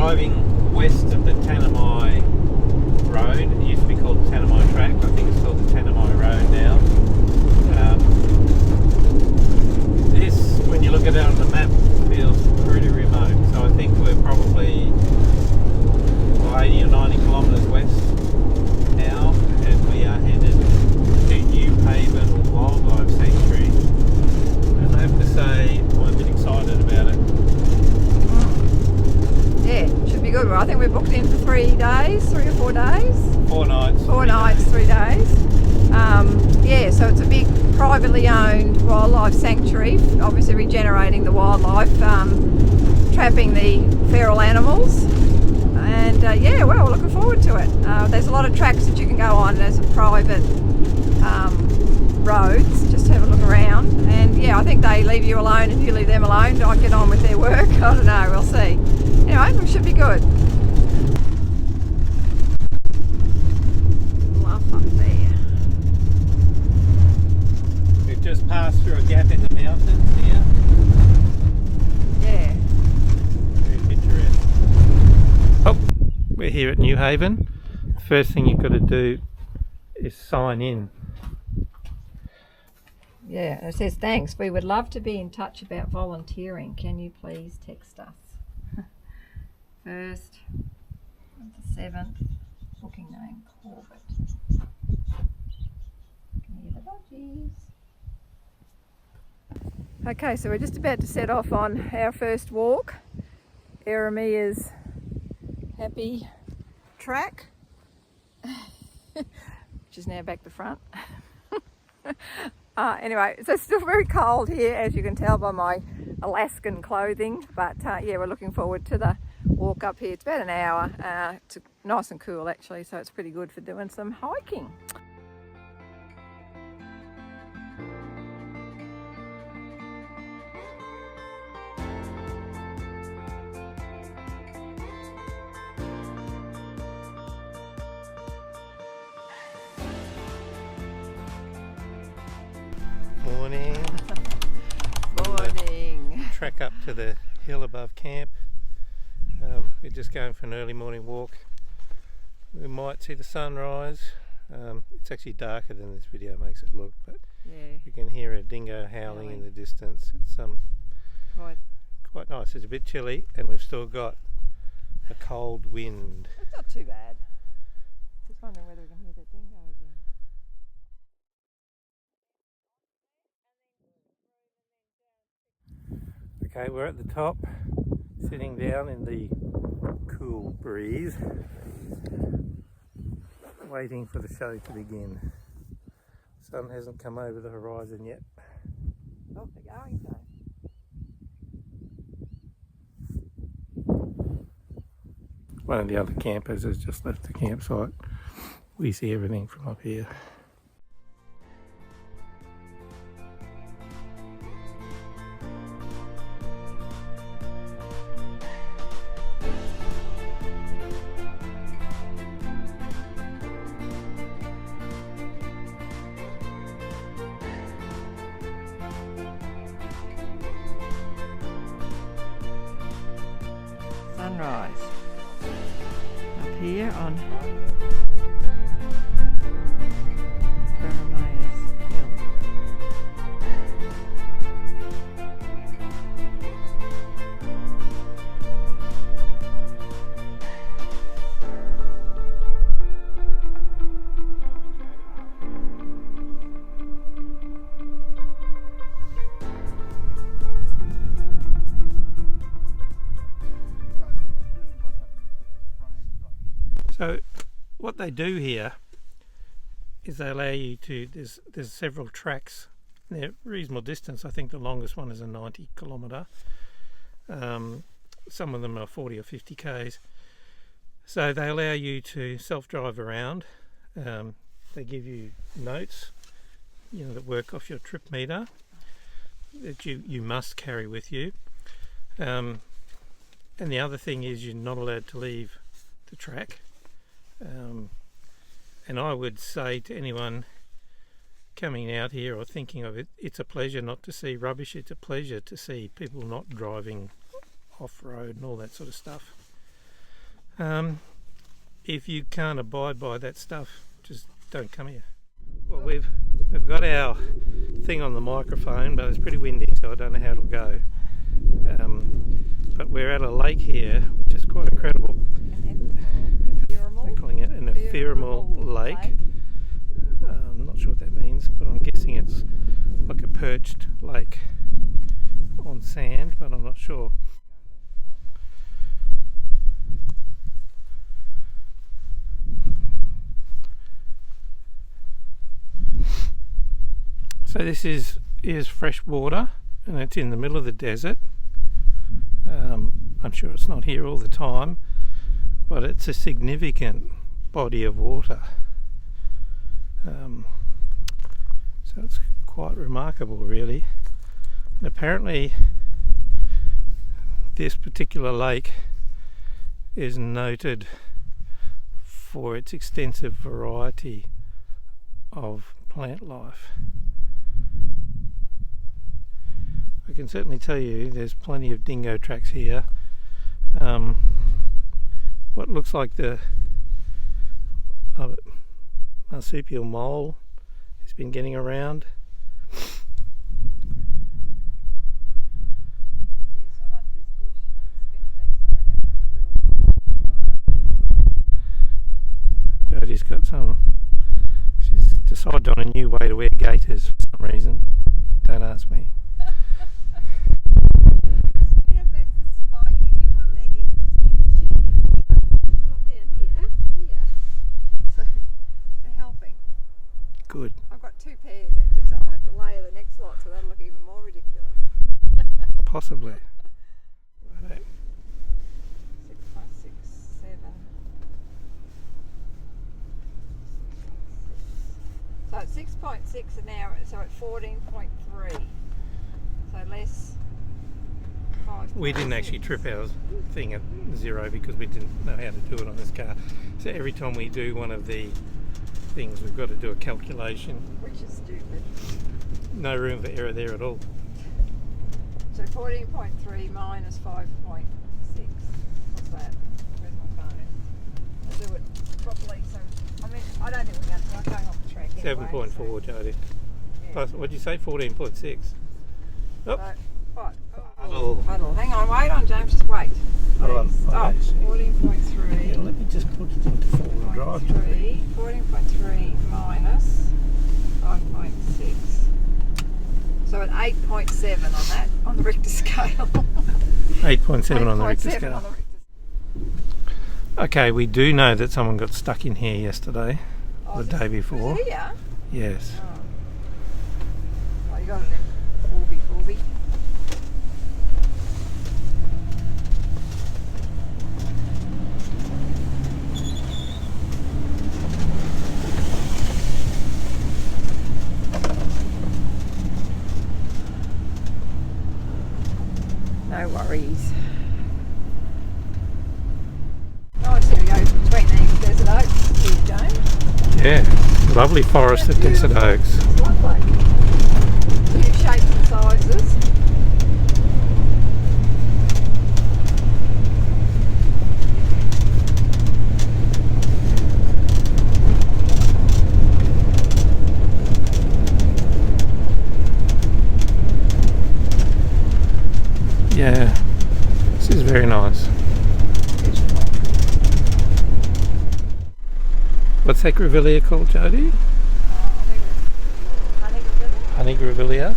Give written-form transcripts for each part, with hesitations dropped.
driving west of the Tanami Road. It used to be called the Tanami Track. I think it's called the Tanami Road now. This, when you look at it on the map, feels pretty remote. So I think we're probably 80 or 90 kilometres west now, and we are headed to Newhaven Wildlife Sanctuary. And I have to say, I'm a bit excited about it. Yeah, should be good. Well, I think we're booked in for 3 days, 3 or 4 days. 4 nights. 4 nights, 3 days. Yeah, so it's a big privately owned wildlife sanctuary, obviously regenerating the wildlife, trapping the feral animals. And yeah, well, we're looking forward to it. There's a lot of tracks that you can go on. There's private roads, just have a look around. And yeah, I think they leave you alone and you leave them alone. Don't get on with their work. I don't know, we'll see. Anyway, it should be good. Bluff up there. We've just passed through a gap in the mountains here. Yeah. Very picturesque. Oh, we're here at Newhaven. First thing you've got to do is sign in. Yeah, it says, thanks. We would love to be in touch about volunteering. Can you please text us? 1st of the 7th. Booking name Corbett. Can you hear the dodgies? Okay, so we're just about to set off on our first walk. Eremia's happy track, which is now back to front. Anyway, so it's still very cold here, as you can tell by my Alaskan clothing, but yeah, we're looking forward to the walk up here. It's about an hour. It's nice and cool actually, so it's pretty good for doing some hiking. Morning. Morning. Track up to the hill above camp. We're just going for an early morning walk. We might see the sunrise. It's actually darker than this video makes it look, but Yeah, you can hear a dingo howling in the distance. It's quite nice. It's a bit chilly, and we've still got a cold wind. it's not too bad. Just wondering whether we can hear that dingo again. Okay, we're at the top, sitting down in the cool breeze, waiting for the show to begin. Sun hasn't come over the horizon yet. Oh, they're going so. One of the other campers has just left the campsite. We see everything from up here. Sunrise up here on Baramaya's Hill. So what they do here is they allow you to, there's several tracks. They're reasonable distance. I think the longest one is a 90 kilometre. Some of them are 40 or 50 k's. So they allow you to self-drive around. They give you notes, that work off your trip meter that you must carry with you. And the other thing is you're not allowed to leave the track. And I would say to anyone coming out here or thinking of it, it's a pleasure not to see rubbish. It's a pleasure to see people not driving off-road and all that sort of stuff. If you can't abide by that stuff, just don't come here. Well, we've got our thing on the microphone, but it's pretty windy, so I don't know how it'll go. But we're at a lake here, which is quite incredible. They're calling it an ephemeral lake. I'm not sure what that means, but I'm guessing it's like a perched lake on sand, but I'm not sure. So this is fresh water, and it's in the middle of the desert. I'm sure it's not here all the time, but it's a significant body of water. So it's quite remarkable, really. And apparently this particular lake is noted for its extensive variety of plant life. I can certainly tell you there's plenty of dingo tracks here. What looks like the marsupial mole has been getting around. Jodie's got she's decided on a new way to wear gaiters for some reason. Don't ask me. Good. I've got 2 pairs actually, so I'll have to layer the next lot, so that'll look even more ridiculous. Possibly. Right. 6.67. So it's 6.6 an hour, so it's 14.3. So less 5. We didn't actually trip our thing at 0 because we didn't know how to do it on this car. So every time we do one of the things, we've got to do a calculation. Which is stupid. No room for error there at all. So 14.3 minus 5.6. What's that? Where's my phone? I'll do it properly. So I don't think we're not going off the track anyway. 7.4, Jodie. Yeah. Plus, what'd you say? 14.6. Oh. So, what? Oh. Huddle. Hang on, wait on, James. Just wait. Stop. 14.3. Yeah, let me just put it into forward drive. 14.3 minus 5.6. So at 8.7 on that, on the Richter scale. 8.7 on the Richter scale. On the Richter. Okay, we do know that someone got stuck in here yesterday, or the day before. Was it here? Yes. Oh. Well, you got it in. Orby. No worries. Nice here we go between these desert oaks here, James. Yeah, lovely forest of desert oaks. It's lovely. New shapes and sizes. Yeah, this is very nice. What's that grevillea called, Jodie? Honey grevillea,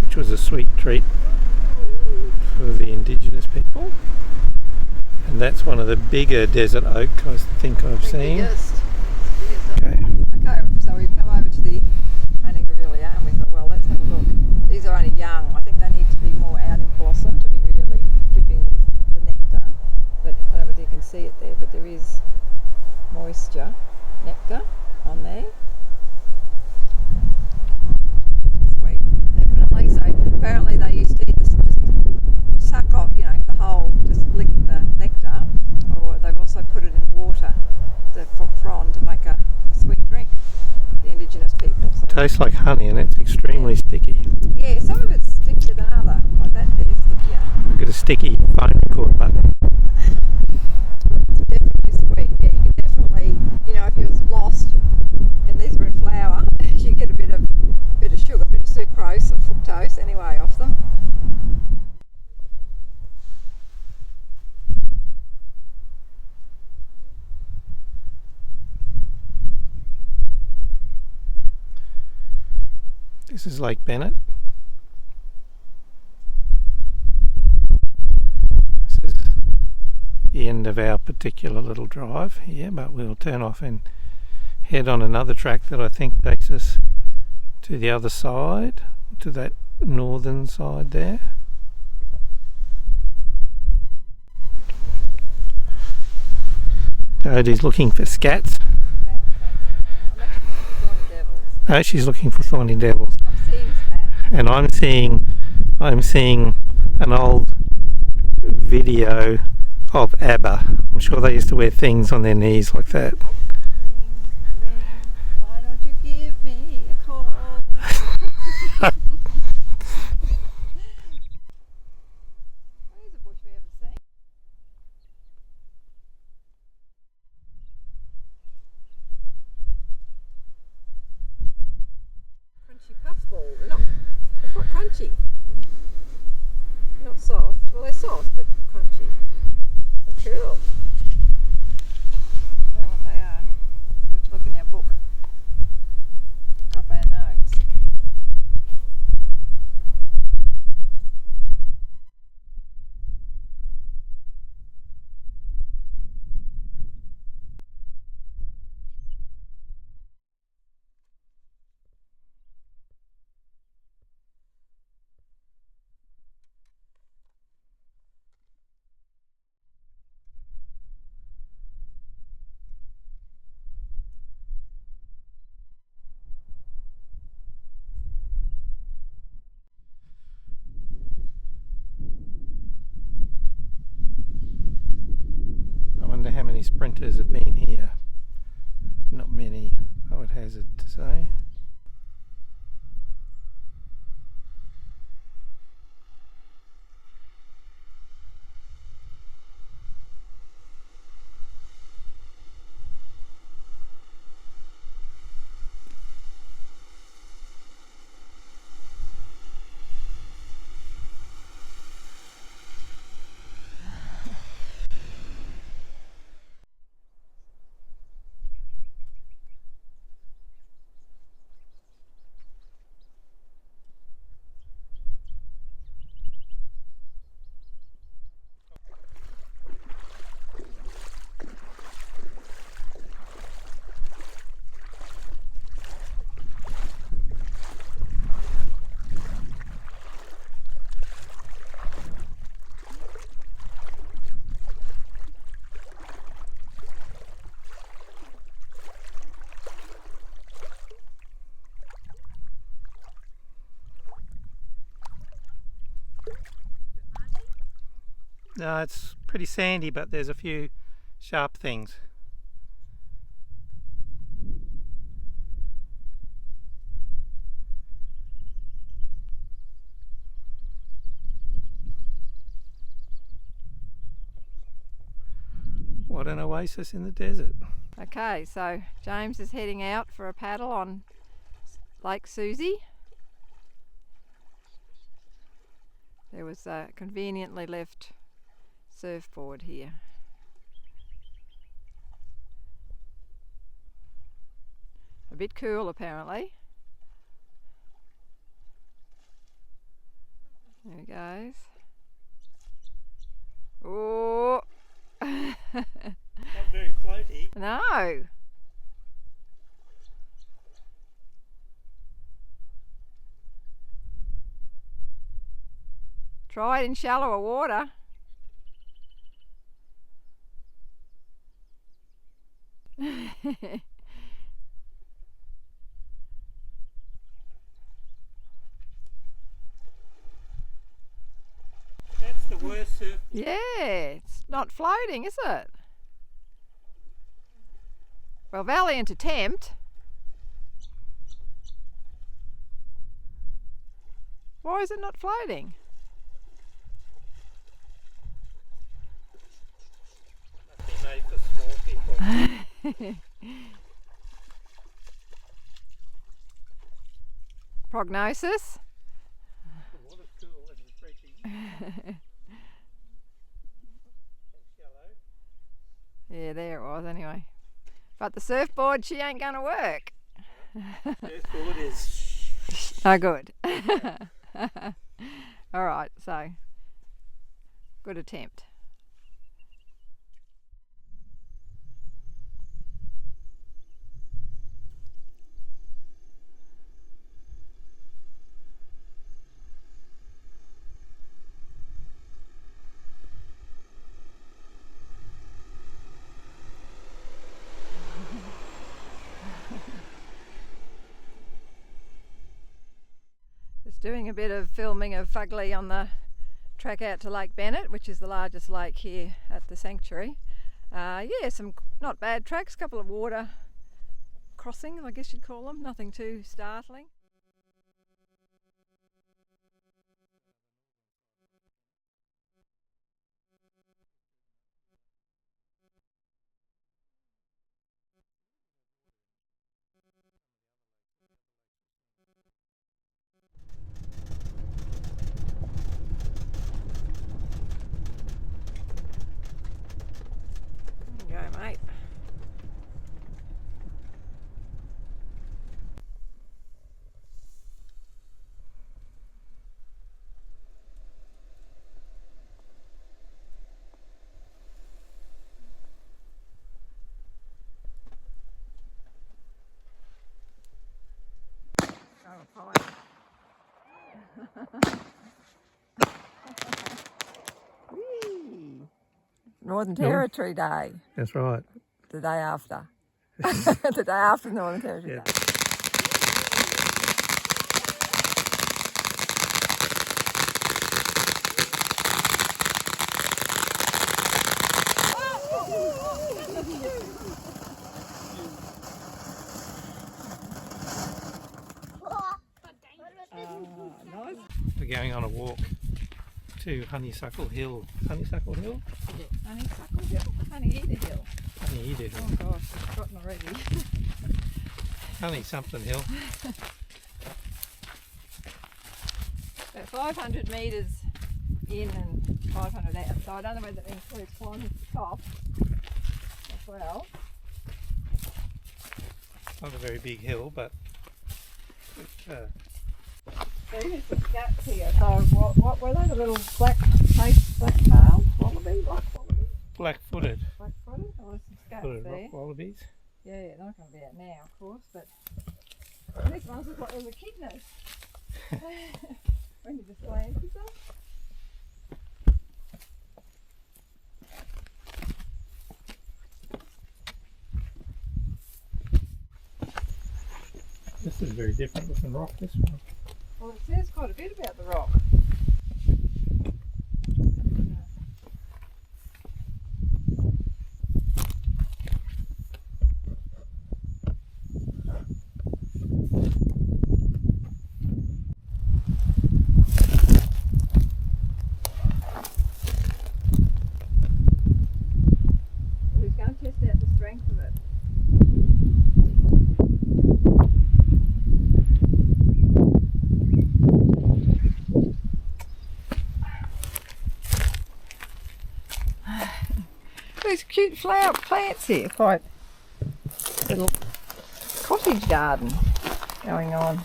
which was a sweet treat for the indigenous people. And that's one of the bigger desert oak I think I've seen. Okay. Okay, so we've come over to the honey grevillea and we thought, well, let's have a look. These are only young. I think they need to be more out in blossom to be really dripping with the nectar. But I don't know whether you can see it there, but there is moisture, nectar on there. Sweet, definitely. So apparently they used to either just suck off, the whole, just lick the nectar, or they've also put it in water, the frond, to make a sweet drink. The indigenous people. So Tastes like honey and it's extremely sticky. yeah, some of it's stickier than other. Like that there's stickier. I've got a sticky phone record button. This is Lake Bennett. This is the end of our particular little drive here, but we'll turn off and head on another track that I think takes us to the other side, to that northern side there. Jodie's looking for scats. No, she's looking for thorny devils. I'm seeing that. And I'm seeing an old video of ABBA. I'm sure they used to wear things on their knees like that. Ring, ring, why don't you give me a call? There's a bush we haven't seen. Crunchy puffball. They're quite crunchy. Not soft. Well, they're soft, but crunchy. But cool. I don't know what they are. Have to look in our book. Up our notes. I wonder how many sprinters have been here. Not many, I would hazard to say. No, it's pretty sandy, but there's a few sharp things. What an oasis in the desert. Okay, so James is heading out for a paddle on Lake Susie. There was a conveniently left surfboard here. A bit cool apparently. There he goes. Oh! Not very floaty. No! Try it in shallower water. That's the worst surf. Yeah, it's not floating, is it? Well, valiant attempt. Why is it not floating? Must be made for small people. Prognosis? The water's cool and refreshing. Yeah, there it was anyway. But the surfboard, she ain't gonna work. Surfboard is No good. All right, so good attempt. Just doing a bit of filming of fugly on the track out to Lake Bennett, which is the largest lake here at the sanctuary. Yeah, some not bad tracks, a couple of water crossings, I guess you'd call them, nothing too startling. There you go, mate. Oh, fine. Whee! Northern Territory Day. That's right. The day after. The day after Northern Territory Yeah. Day. Nice. We're going on a walk to Honeysuckle Hill. Honeysuckle Hill? Honeysuckle Hill? Honeyeater Hill. Honeyeater Hill. Oh gosh, I've forgotten already. Honey something hill. About 500 metres in and 500 out, so I don't know whether that includes climbing to the top as well. Not a very big hill, but So here's some scats here. So what were they? The little black tail wallaby? black-footed. Black-footed? Oh, there's some scats Footed there. rock wallabies. Yeah, they're not going to be out now, of course, but this one's just like there's echidnas. When you just land with them. This is very different looking rock, this one. Well, it says quite a bit about the rock. Who's going to test out the strength of it? These cute flower plants here, quite little cottage garden going on.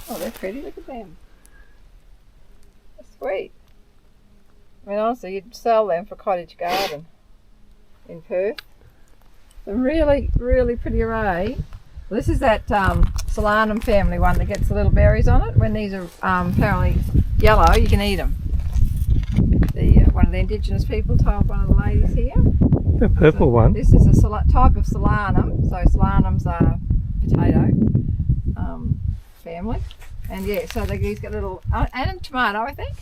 Oh, they're pretty, look at them. They're sweet. I mean, honestly, you'd sell them for cottage garden in Perth. Some really, really pretty array. Well, this is that solanum family one that gets the little berries on it. When these are apparently yellow, you can eat them. One of the indigenous people told one of the ladies here. The purple one. This is a type of solanum. So solanums are potato family. And yeah, so these get little, and tomato I think.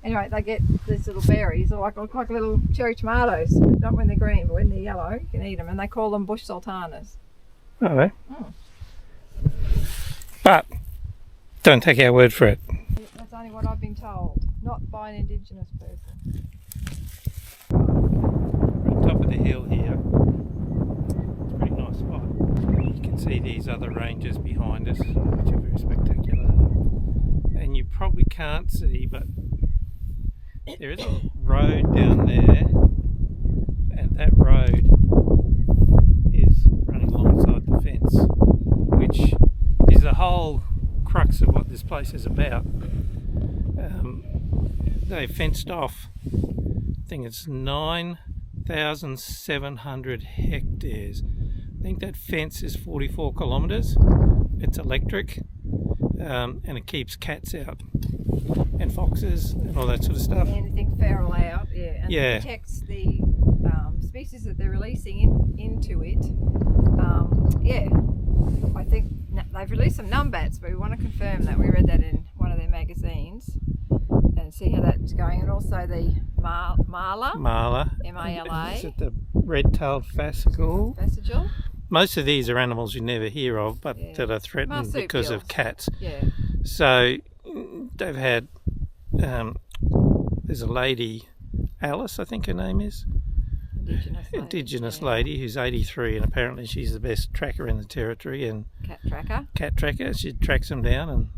Anyway, they get these little berries, or look like little cherry tomatoes. Not when they're green, but when they're yellow, you can eat them. And they call them bush sultanas. Oh, they? Mm. But don't take our word for it. That's only what I've been told, not by an indigenous person. We're on top of the hill here. It's a pretty nice spot. You can see these other ranges behind us, which are very spectacular. And you probably can't see, but there is a road down there, and that road is running alongside the fence, which is the whole crux of what this this place is about. They fenced off, I think it's 9,700 hectares. I think that fence is 44 kilometres. It's electric, and it keeps cats out and foxes and all that sort of stuff. Anything feral out, yeah. And Yeah. it protects the species that they're releasing into it. Yeah, I think they've released some numbats, but we want to confirm that. We read that in one of their magazines and see how that's going. And also the marla, M-A-L-A. Is it the red-tailed phascicle? Phascicle. Most of these are animals you never hear of, but that are threatened because of cats. Yeah. So they've had, there's a lady, Alice, I think her name is. Indigenous lady who's 83, and apparently she's the best tracker in the territory and cat tracker. She tracks them down and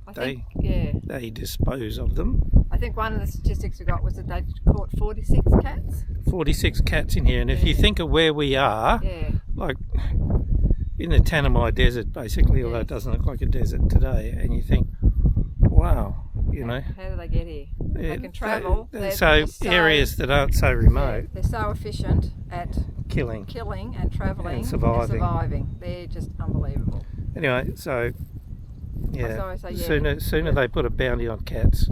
they dispose of them. I think one of the statistics we got was that they caught 46 cats. 46 cats in here, and if you think of where we are, like in the Tanami Desert basically, although it doesn't look like a desert today, and you think, wow, you know. How do they get here? Yeah, they can travel. They're so areas that aren't so remote. They're so efficient at killing and travelling and surviving. They're just unbelievable. Anyway, so yeah, sooner they put a bounty on cats,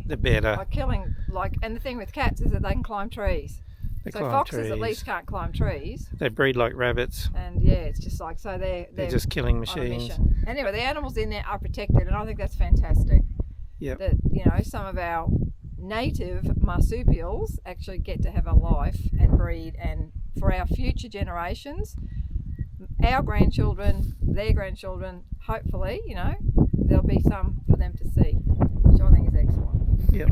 the better. Like killing, and the thing with cats is that they can climb trees. So foxes at least can't climb trees. They breed like rabbits. And it's just like, so they're just killing machines. Anyway, the animals in there are protected, and I think that's fantastic. Yep. That, some of our native marsupials actually get to have a life and breed, and for our future generations, our grandchildren, their grandchildren, hopefully, there'll be some for them to see, which I think is excellent. Yep.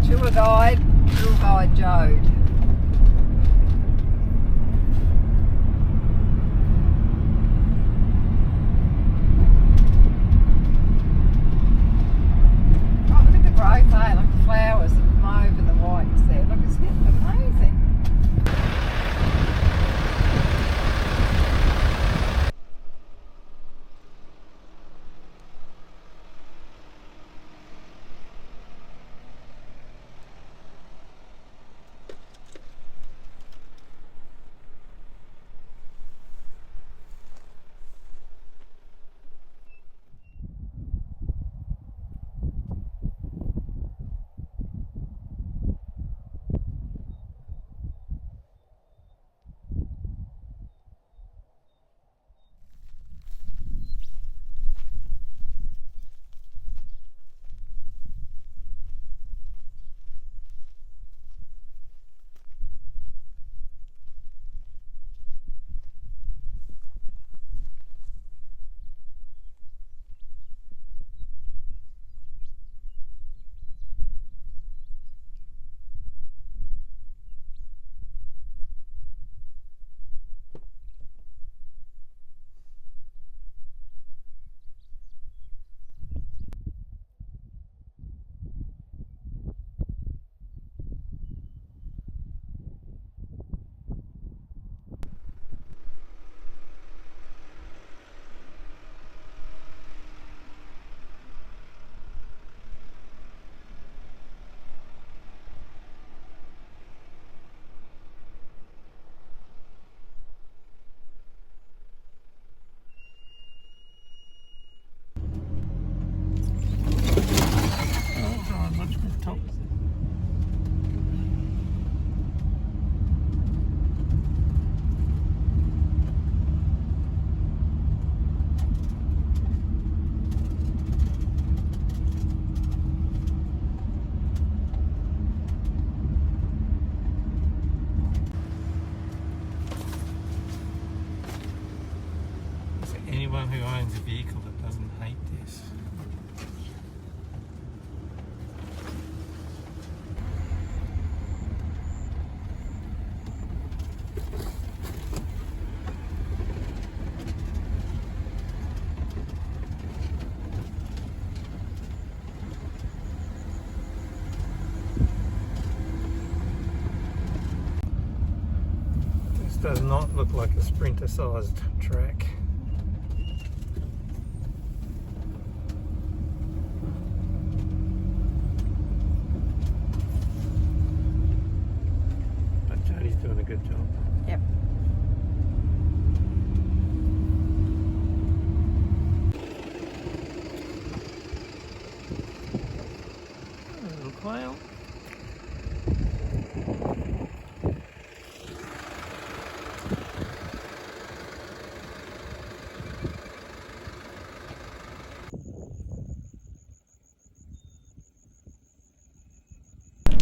Tour guide Jode. Oh, look at the growth, like the flowers, the mauve and the whites there. Look, it's amazing. Anyone who owns a vehicle that doesn't hate this. Just does not look like a sprinter-sized track. But Jodie's doing a good job. Yep. A little quail.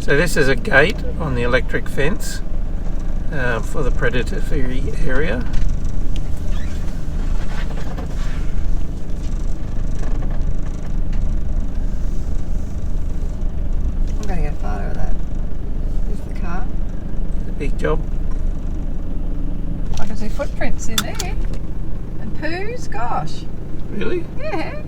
So this is a gate on the electric fence for the predator-free area. I'm going to get a photo of that. Here's the car. A big job. I can see footprints in there. And poos, gosh. Really? Yeah.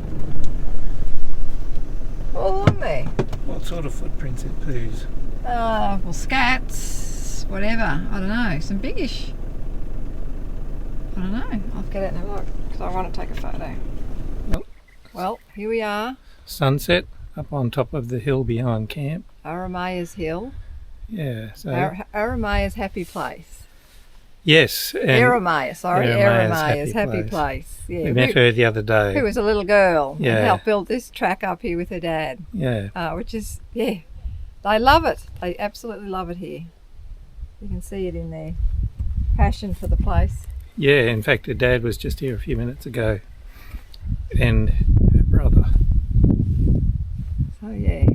All along there. What sort of footprints in poos? Well, scats, whatever. I don't know. Some biggish. I don't know. I'll get out and have a look because I want to take a photo. Nope. Well, here we are. Sunset up on top of the hill behind camp. Aramaya's Hill. Yeah. So Aramaya's happy place. yes. And Aramaya, sorry. Aramaya's Aramaya's happy place. Yeah. we met her the other day. Who was a little girl Yeah. and helped build this track up here with her dad. Yeah. Which is, yeah, they love it. They absolutely love it here. You can see it in their passion for the place. Yeah. In fact, her dad was just here a few minutes ago, and her brother. So yeah.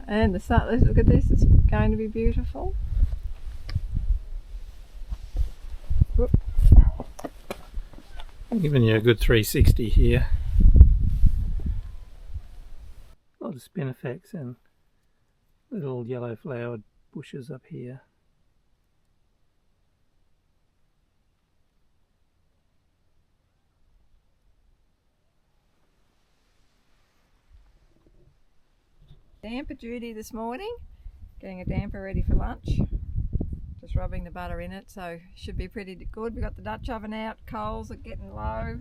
And the sun, let's look at this, it's going to be beautiful. Whoop. Giving you a good 360 here. A lot of spinifex and little yellow flowered bushes up here. Damper duty this morning, getting a damper ready for lunch. Just rubbing the butter in it, so should be pretty good. We've got the Dutch oven out, coals are getting low.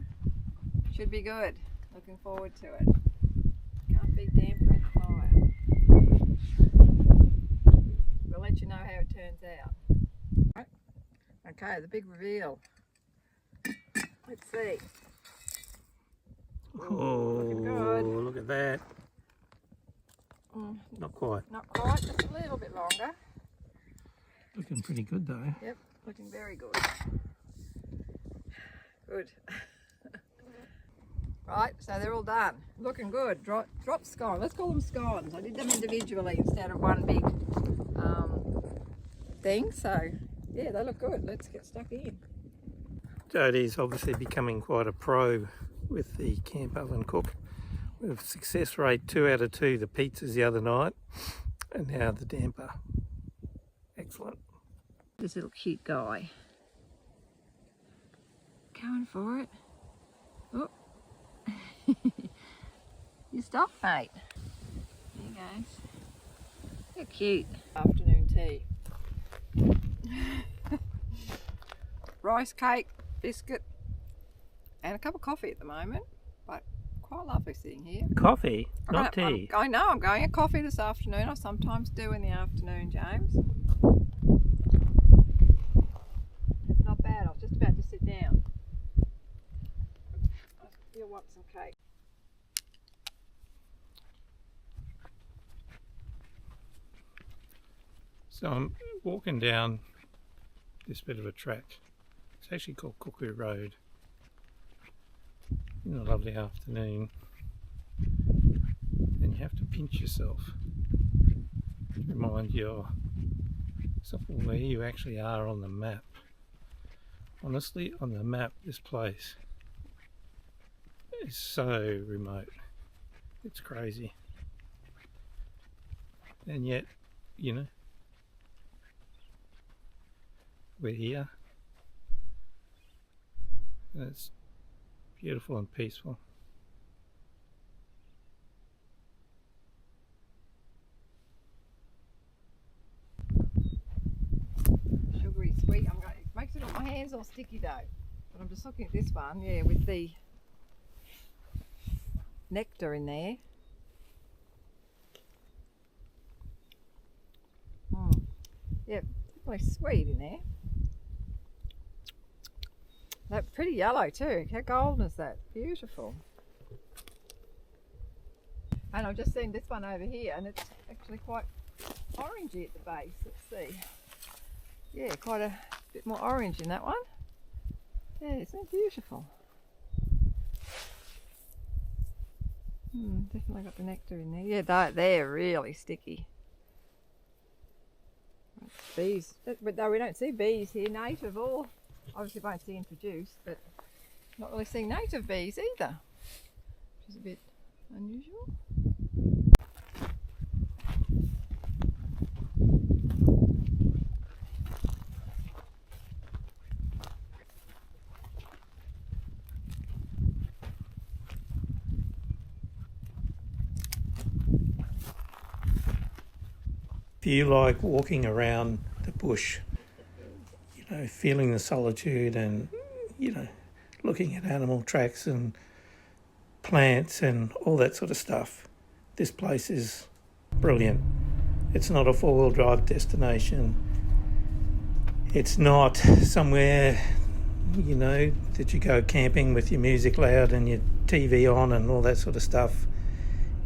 Should be good. Looking forward to it. Can't beat damper in the fire. We'll let you know how it turns out. Okay, the big reveal. Let's see. Oh, looking good. look at that. Not quite. Not quite, just a little bit longer. Looking pretty good though. Yep, looking very good. Good. Right, so they're all done. Looking good. Drop scone. Let's call them scones. I did them individually instead of one big thing. So, yeah, they look good. Let's get stuck in. Jodie's obviously becoming quite a pro with the camp oven cook. With success rate 2 out of 2, the pizzas the other night, and now the damper. Excellent. This little cute guy. Going for it. Oh. You stop, mate. There you go. You're cute. Afternoon tea. Rice cake, biscuit, and a cup of coffee at the moment. But quite lovely sitting here. Coffee, not tea. I know, I'm going at coffee this afternoon. I sometimes do in the afternoon, James. It's not bad. I was just about to sit down. You'll want some cake. So I'm walking down this bit of a track. It's actually called Cuckoo Road. In a lovely afternoon. And you have to pinch yourself to remind yourself of where you actually are on the map. Honestly, on the map, this place is so remote. It's crazy. And yet, you know, we're here. And it's beautiful and peaceful. Sugary sweet. hand's all sticky though. But I'm just looking at this one, yeah, with the nectar in there. Yeah, definitely sweet in there. That's pretty yellow too. How golden is that? Beautiful. And I've just seen this one over here, and it's actually quite orangey at the base. Let's see. Yeah, quite a bit more orange in that one. Yeah, isn't it beautiful? Definitely got the nectar in there. Yeah, they're really sticky. Bees, but though we don't see bees here, native or obviously won't see introduced, but not really seeing native bees either, which is a bit unusual. If you like walking around the bush, feeling the solitude and, looking at animal tracks and plants and all that sort of stuff, this place is brilliant. It's not a four-wheel drive destination. It's not somewhere, that you go camping with your music loud and your TV on and all that sort of stuff.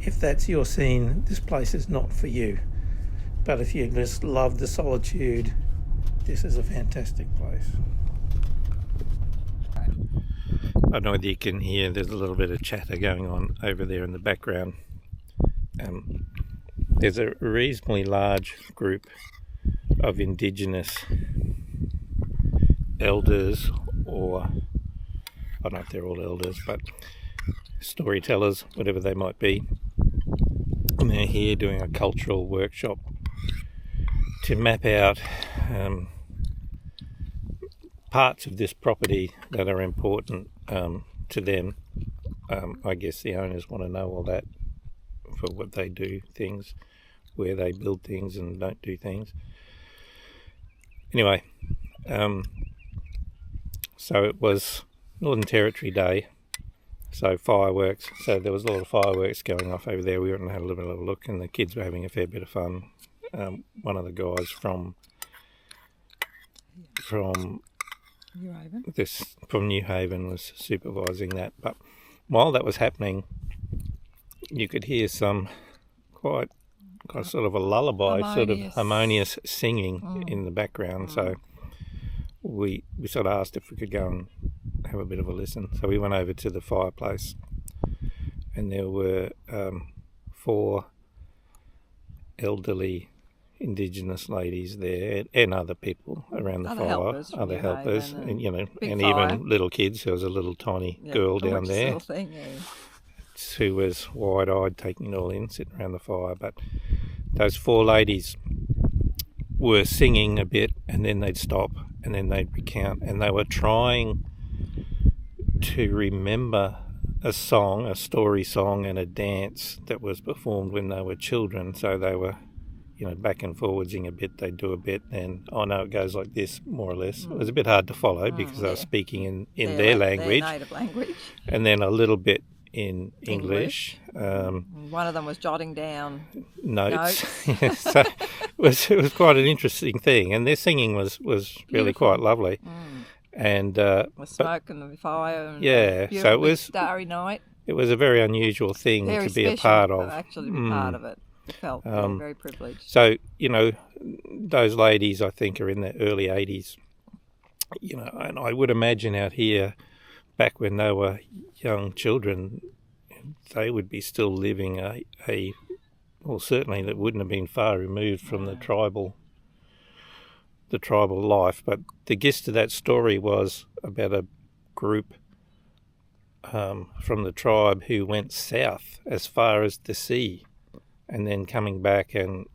If that's your scene, this place is not for you. But if you just love the solitude, this is a fantastic place. I don't know whether you can hear, there's a little bit of chatter going on over there in the background. There's a reasonably large group of Indigenous elders, or I don't know if they're all elders, but storytellers, whatever they might be. And they're here doing a cultural workshop to map out parts of this property that are important to them. I guess the owners want to know all that for what they do things, where they build things and don't do things. Anyway, so it was Northern Territory Day, so fireworks. So there was a lot of fireworks going off over there. We went and had a little bit of a look, and the kids were having a fair bit of fun. One of the guys from Newhaven was supervising that. But while that was happening, you could hear some quite sort of a lullaby, harmonious singing in the background. So we sort of asked if we could go and have a bit of a listen. So we went over to the fireplace, and there were 4 elderly Indigenous ladies there, and other people around the fire, other helpers, and even little kids. There was a little tiny girl down there who was wide-eyed, taking it all in, sitting around the fire. But those 4 ladies were singing a bit, and then they'd stop, and then they'd recount, and they were trying to remember a song, a story song, and a dance that was performed when they were children. So they were back and forwardsing a bit. They'd do a bit, and it goes like this, more or less. It was a bit hard to follow because they were speaking in their language, their native language, and then a little bit in English. One of them was jotting down notes. So it was quite an interesting thing, and their singing was really quite lovely. And with smoke and the fire. And so it was starry night. It was a very unusual thing to be a part of. Actually, to be part of it. It felt very privileged. So, those ladies, I think, are in their early 80s, and I would imagine out here, back when they were young children, they would be still living well, certainly that wouldn't have been far removed from the tribal life. But the gist of that story was about a group from the tribe who went south as far as the sea, and then coming back, and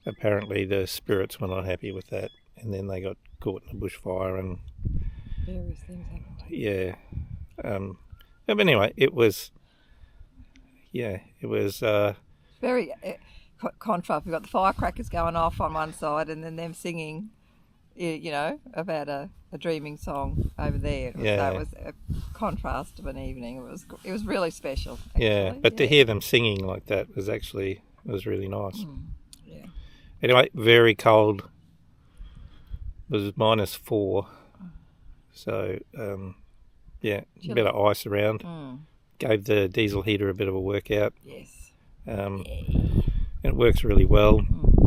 apparently the spirits were not happy with that, and then they got caught in a bushfire and various things happened. Yeah. But anyway, it was very contrast. We've got the firecrackers going off on one side, and then them singing you know, about a dreaming song over there. Yeah. So it was a contrast of an evening. It was really special. Actually. Yeah, but to hear them singing like that was really nice. Yeah. Anyway, very cold. It was -4. So, yeah, a bit of ice around. Gave the diesel heater a bit of a workout. Yes. And it works really well.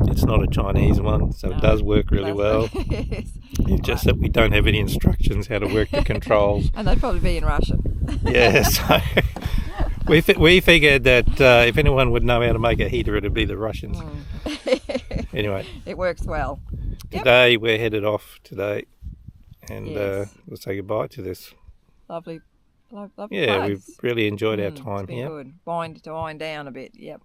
It's not a Chinese one, so it does work really well. Yes. It's just that we don't have any instructions how to work the controls. And they'd probably be in Russian. Yeah, so we figured that if anyone would know how to make a heater, it'd be the Russians. Anyway. It works well. Today we're headed off today, and Yes. we'll say goodbye to this. Lovely Yeah, place. we've really enjoyed our time It's been here. good. Wind down a bit, yep.